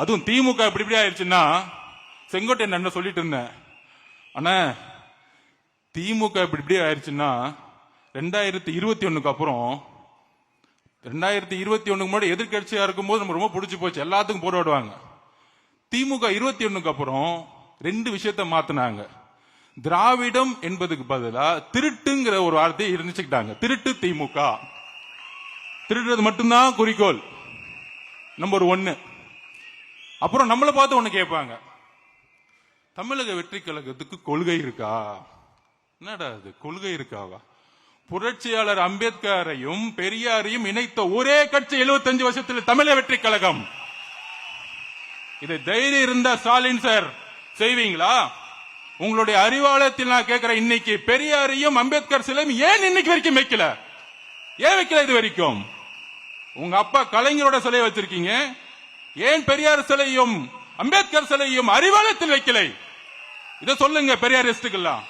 அதுவும் திமுக இப்படி ஆயிடுச்சுன்னா, செங்கோட்டையன் என்ன சொல்லிட்டு இருந்தேன், ஆனா திமுக இப்படி ஆயிடுச்சுன்னா 2021 அப்புறம் 2021 முன்னாடி எதிர்கட்சியா இருக்கும்போது நம்ம ரொம்ப பிடிச்சு போச்சு, எல்லாத்துக்கும் போராடுவாங்க. திமுக 21 அப்புறம் 2 விஷயத்தை மாத்தினாங்க. திராவிடம் என்பதுக்கு பதிலா திருட்டுங்கிற ஒரு வார்த்தையை இருந்துச்சுக்கிட்டாங்க. திருட்டு திமுக, திருடுறது மட்டும்தான் குறிக்கோள் நம்பர் 1. அப்புறம் நம்மளை பார்த்து ஒண்ணு கேட்பாங்க, தமிழக வெற்றி கழகத்துக்கு கொள்கை இருக்கா? என்னடா அது கொள்கை இருக்காவா? புரட்சியாளர் அம்பேத்கரையும் பெரியாரையும் இணைத்த ஒரே கட்சி 75 வருஷத்தில் தமிழக வெற்றி கழகம். இதை தைரியம் இருந்தா ஸ்டாலின் சார் செய்வீங்களா? உங்களுடைய அறிவாலயத்தில் நான் கேட்கிறேன், இன்னைக்கு பெரியாரையும் அம்பேத்கர் சிலையும் ஏன் இன்னைக்கு வரைக்கும் வைக்கல? ஏன் வைக்கல இது வரைக்கும்? உங்க அப்பா கலைஞரோட சிலையை வச்சிருக்கீங்க, ஏன் பெரியார் சிலையும் அம்பேத்கர் சிலையும் அறிவாலயத்தில் வைக்கலை? இதை சொல்லுங்க பெரியாரிஸ்டுக்கெல்லாம்.